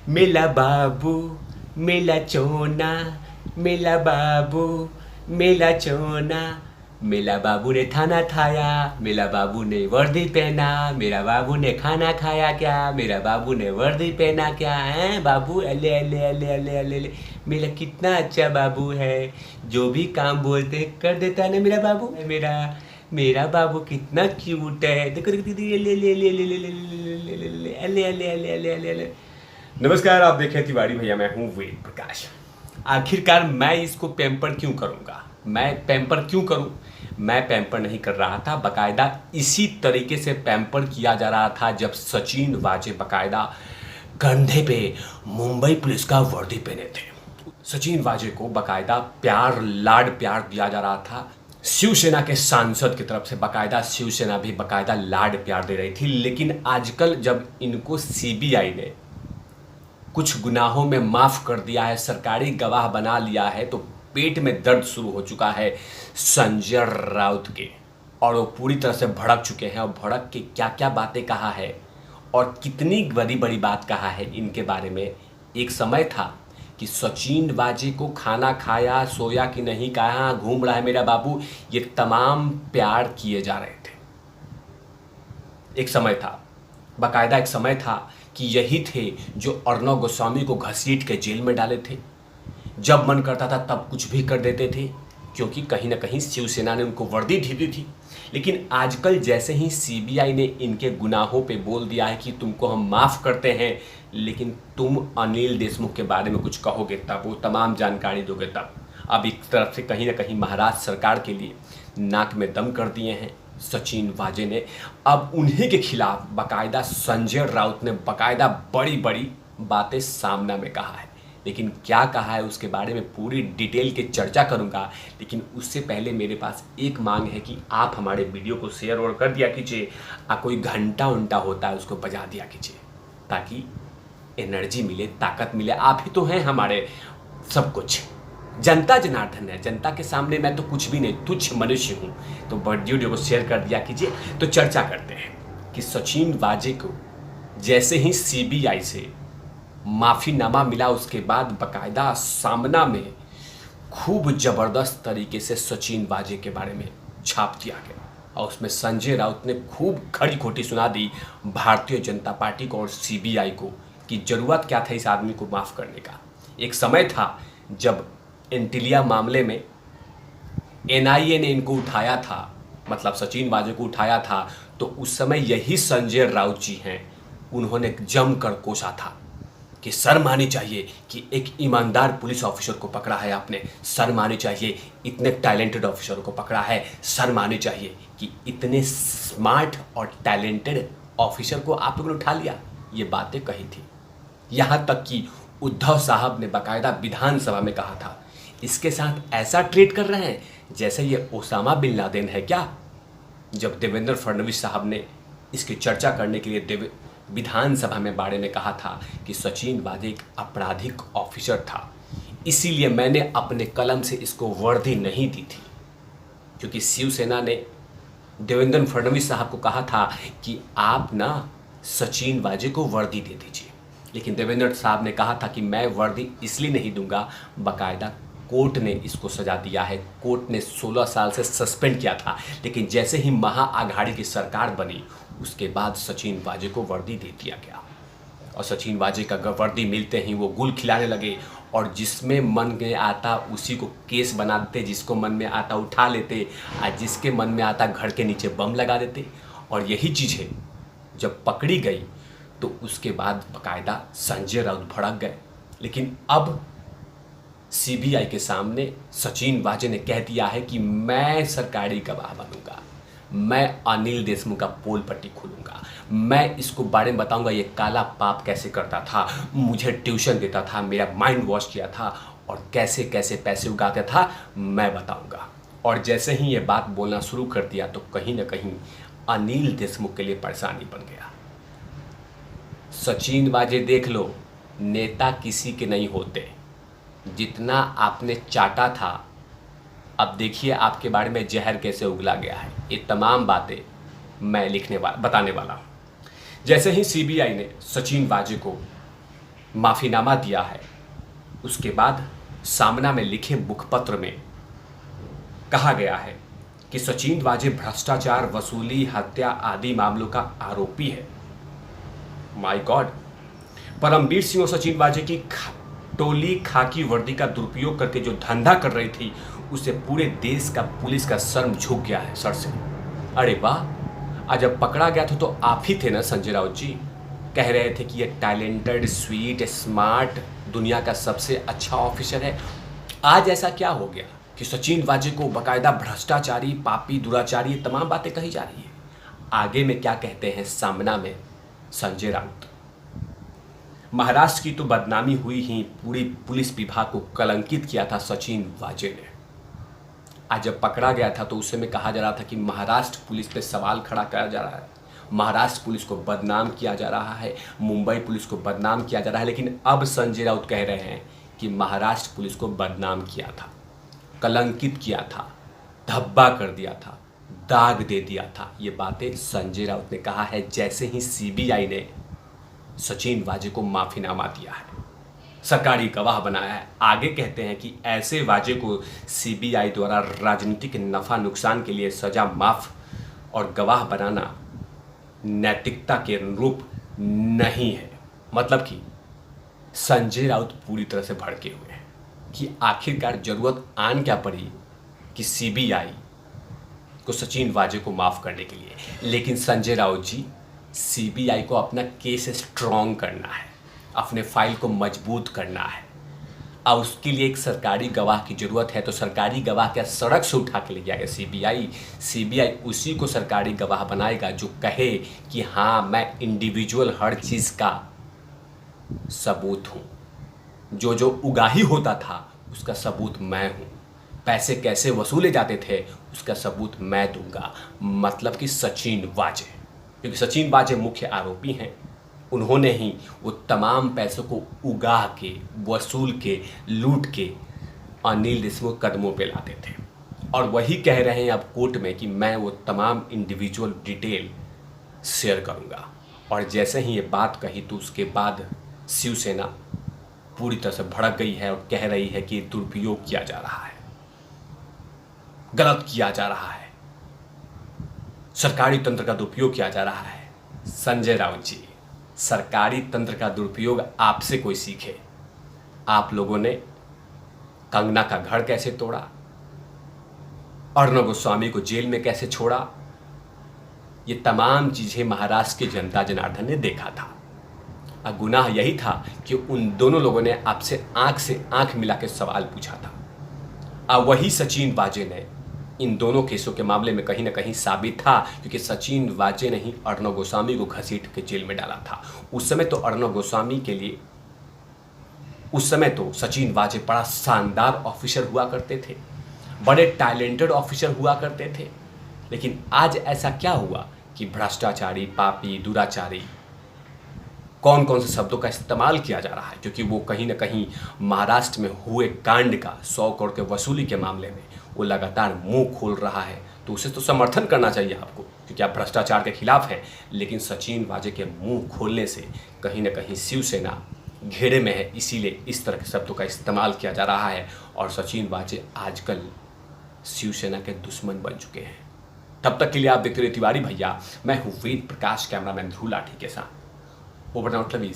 मेला बाबू मेला चोना, मेला बाबू मेला चोना। मेला बाबू ने खाना खाया, मेरा बाबू ने वर्दी पहना, मेरा बाबू ने खाना खाया क्या, मेरा बाबू ने वर्दी पहना क्या है बाबू। अले अले अले अले अले अले। मेरा कितना अच्छा बाबू है, जो भी काम बोलते कर देता है ना मेरा बाबू। मेरा मेरा बाबू कितना क्यूट है, देखो देखो दीदी। अले अले अले अले अले अले अले अले अले अले अले। नमस्कार, आप देखें तिवारी भैया, मैं हूँ वेद प्रकाश। आखिरकार मैं इसको पैम्पर क्यों करूँगा, मैं पैम्पर क्यों करूँ। मैं पैम्पर नहीं कर रहा था, बकायदा इसी तरीके से पैम्पर किया जा रहा था जब सचिन वाजे बकायदा कंधे पे मुंबई पुलिस का वर्दी पहने थे। सचिन वाजे को बकायदा प्यार लाड प्यार दिया जा रहा था। शिवसेना के सांसद की तरफ से बकायदा शिवसेना भी बकायदा लाड प्यार दे रही थी। लेकिन आजकल जब इनको सीबीआई ने कुछ गुनाहों में माफ़ कर दिया है, सरकारी गवाह बना लिया है, तो पेट में दर्द शुरू हो चुका है संजय राउत के। और वो पूरी तरह से भड़क चुके हैं, और भड़क के क्या क्या बातें कहा है और कितनी बड़ी बड़ी बात कहा है इनके बारे में। एक समय था कि सचिन वाजे को खाना खाया, सोया कि नहीं, कहाँ घूम रहा है मेरा बाबू, ये तमाम प्यार किए जा रहे थे। एक समय था, बाकायदा एक समय था कि यही थे जो अर्णव गोस्वामी को घसीट के जेल में डाले थे। जब मन करता था तब कुछ भी कर देते थे, क्योंकि कहीं ना कहीं शिवसेना ने उनको वर्दी दे दी थी। लेकिन आजकल जैसे ही सीबीआई ने इनके गुनाहों पे बोल दिया है कि तुमको हम माफ़ करते हैं, लेकिन तुम अनिल देशमुख के बारे में कुछ कहोगे तब, वो तमाम जानकारी दोगे तब। अब एक तरफ से कहीं ना कहीं महाराष्ट्र सरकार के लिए नाक में दम कर दिए हैं सचिन वाजे ने। अब उन्हीं के खिलाफ बकायदा संजय राउत ने बकायदा बड़ी बड़ी बातें सामना में कहा है। लेकिन क्या कहा है उसके बारे में पूरी डिटेल के चर्चा करूंगा। लेकिन उससे पहले मेरे पास एक मांग है कि आप हमारे वीडियो को शेयर और कर दिया कीजिए, कोई घंटा उंटा होता है उसको बजा दिया कीजिए, ताकि एनर्जी मिले, ताकत मिले। आप ही तो हैं हमारे सब कुछ। जनता जनार्दन है, जनता के सामने मैं तो कुछ भी नहीं, तुच्छ मनुष्य हूँ। तो वीडियो को शेयर कर दिया कीजिए। तो चर्चा करते हैं कि सचिन वाजे को जैसे ही सीबीआई से माफ़ीनामा मिला, उसके बाद बकायदा सामना में खूब ज़बरदस्त तरीके से सचिन वाजे के बारे में छाप दिया गया। और उसमें संजय राउत ने खूब खड़ी खोटी सुना दी भारतीय जनता पार्टी को और सीबीआई को कि ज़रूरत क्या था इस आदमी को माफ़ करने का। एक समय था जब एंटिलिया मामले में एनआईए ने इनको उठाया था, मतलब सचिन वाजे को उठाया था, तो उस समय यही संजय राउत जी हैं, उन्होंने जमकर कोसा था कि शर्म आनी चाहिए कि एक ईमानदार पुलिस ऑफिसर को पकड़ा है आपने, शर्म आनी चाहिए इतने टैलेंटेड ऑफिसर को पकड़ा है, शर्म आनी चाहिए कि इतने स्मार्ट और टैलेंटेड ऑफिसर को आप लोगों ने उठा लिया। ये बातें कही थी। यहाँ तक कि उद्धव साहब ने बाकायदा विधानसभा में कहा था, इसके साथ ऐसा ट्रीट कर रहे हैं जैसे ये ओसामा बिन लादेन है क्या। जब देवेंद्र फडणवीस साहब ने इसकी चर्चा करने के लिए विधानसभा में बारे में कहा था कि सचिन वाजे एक आपराधिक ऑफिसर था, इसीलिए मैंने अपने कलम से इसको वर्दी नहीं दी थी, क्योंकि शिवसेना ने देवेंद्र फडणवीस साहब को कहा था कि आप ना सचिन वाजे को वर्दी दे दीजिए। लेकिन देवेंद्र साहब ने कहा था कि मैं वर्दी इसलिए नहीं दूंगा, बाकायदा कोर्ट ने इसको सजा दिया है। कोर्ट ने 16 साल से सस्पेंड किया था। लेकिन जैसे ही महाआघाड़ी की सरकार बनी, उसके बाद सचिन वाजे को वर्दी दे दिया गया। और सचिन वाजे का वर्दी मिलते ही वो गुल खिलाने लगे, और जिसमें मन में आता उसी को केस बना देते, जिसको मन में आता उठा लेते, और जिसके मन में आता घर के नीचे बम लगा देते। और यही चीज़ें जब पकड़ी गई तो उसके बाद बाकायदा संजय राउत भड़क गए। लेकिन अब सीबीआई के सामने सचिन वाजे ने कह दिया है कि मैं सरकारी गवाह बनूंगा, मैं अनिल देशमुख का पोल पट्टी खोलूंगा, मैं इसको बारे में बताऊंगा ये काला पाप कैसे करता था, मुझे ट्यूशन देता था, मेरा माइंड वॉश किया था, और कैसे कैसे पैसे उगाता था, मैं बताऊंगा। और जैसे ही ये बात बोलना शुरू कर दिया तो कहीं ना कहीं अनिल देशमुख के लिए परेशानी बन गया। सचिन वाजे देख लो, नेता किसी के नहीं होते, जितना आपने चाटा था, अब देखिए आपके बारे में जहर कैसे उगला गया है। ये तमाम बातें मैं बताने वाला हूँ। जैसे ही सीबीआई ने सचिन वाजे को माफ़ीनामा दिया है। उसके बाद सामना में लिखे मुखपत्र में कहा गया है कि सचिन वाजे भ्रष्टाचार, वसूली, हत्या आदि मामलों का आरोपी है। My God. परमवीर सिंह और सचिन वाजे की टोली खाकी वर्दी का दुरुपयोग करके जो धंधा कर रही थी, उसे पूरे देश का पुलिस का शर्म झुक गया है सर से। अरे वाह, आज जब पकड़ा गया था तो आप ही थे ना संजय राउत जी, कह रहे थे कि ये टैलेंटेड, स्वीट, स्मार्ट, दुनिया का सबसे अच्छा ऑफिसर है। आज ऐसा क्या हो गया कि सचिन वाजे को बाकायदा भ्रष्टाचारी, पापी, दुराचारी, ये तमाम बातें कही जा रही है। आगे में क्या कहते हैं सामना में संजय राउत। महाराष्ट्र की तो बदनामी हुई ही, पूरी पुलिस विभाग को कलंकित किया था सचिन वाजे ने। आज जब पकड़ा गया था तो उस समय कहा जा रहा था कि महाराष्ट्र पुलिस पे सवाल खड़ा किया जा रहा है, महाराष्ट्र पुलिस को बदनाम किया जा रहा है, मुंबई पुलिस को बदनाम किया जा रहा है। लेकिन अब संजय राउत कह रहे हैं कि महाराष्ट्र पुलिस को बदनाम किया था, कलंकित किया था, धब्बा कर दिया था, दाग दे दिया था। ये बातें संजय राउत ने कहा है जैसे ही सीबीआई ने सचिन वाजे को माफीनामा दिया है, सरकारी गवाह बनाया है। आगे कहते हैं कि ऐसे वाजे को सीबीआई द्वारा राजनीतिक नफा नुकसान के लिए सजा माफ और गवाह बनाना नैतिकता के अनुरूप नहीं है। मतलब कि संजय राउत पूरी तरह से भड़के हुए हैं कि आखिरकार जरूरत आन क्या पड़ी कि सीबीआई को सचिन वाजे को माफ करने के लिए। लेकिन संजय राउत जी, सीबीआई को अपना केस स्ट्रॉन्ग करना है, अपने फाइल को मजबूत करना है, और उसके लिए एक सरकारी गवाह की जरूरत है। तो सरकारी गवाह क्या सड़क से उठा के ले जाएगा सीबीआई उसी को सरकारी गवाह बनाएगा जो कहे कि हाँ, मैं इंडिविजुअल हर चीज़ का सबूत हूँ, जो उगाही होता था उसका सबूत मैं हूँ, पैसे कैसे वसूले जाते थे उसका सबूत मैं दूंगा। मतलब कि सचिन वाजे, क्योंकि सचिन वाजे मुख्य आरोपी हैं, उन्होंने ही वो तमाम पैसों को उगा के, वसूल के, लूट के अनिल देशमुख कदमों पे लाते थे। और वही कह रहे हैं अब कोर्ट में कि मैं वो तमाम इंडिविजुअल डिटेल शेयर करूंगा। और जैसे ही ये बात कही तो उसके बाद शिवसेना पूरी तरह से भड़क गई है और कह रही है कि दुरुपयोग किया जा रहा है, गलत किया जा रहा है, सरकारी तंत्र का दुरुपयोग किया जा रहा है। संजय राउत जी, सरकारी तंत्र का दुरुपयोग आपसे कोई सीखे। आप लोगों ने कंगना का घर कैसे तोड़ा, अर्णब गोस्वामी को जेल में कैसे छोड़ा, ये तमाम चीजें महाराष्ट्र की जनता जनार्दन ने देखा था। और गुनाह यही था कि उन दोनों लोगों ने आपसे आंख से आंख मिला के सवाल पूछा था। और वही सचिन वाजे ने इन दोनों केसों के मामले में कहीं ना कहीं साबित था, क्योंकि सचिन वाजे ने ही अर्णब गोस्वामी को घसीट के जेल में डाला था। उस समय तो अर्णब गोस्वामी के लिए, उस समय तो सचिन वाजे बड़ा शानदार ऑफिसर हुआ करते थे, बड़े टैलेंटेड ऑफिसर हुआ करते थे। लेकिन आज ऐसा क्या हुआ कि भ्रष्टाचारी, पापी, दुराचारी, कौन कौन से शब्दों का इस्तेमाल किया जा रहा है, क्योंकि वो कहीं ना कहीं महाराष्ट्र में हुए कांड का 100 करोड़ के वसूली के मामले में वो लगातार मुंह खोल रहा है। तो उसे तो समर्थन करना चाहिए आपको, क्योंकि आप भ्रष्टाचार के खिलाफ हैं। लेकिन सचिन वाजे के मुंह खोलने से कहीं ना कहीं शिवसेना घेरे में है, इसीलिए इस तरह के शब्दों का इस्तेमाल किया जा रहा है। और सचिन वाजे आजकल शिवसेना के दुश्मन बन चुके हैं। तब तक के लिए आप देखते रहिए तिवारी भैया। मैं हूँ वेद प्रकाश, कैमरामैन ध्रुव लाठी के साथ। Over now please.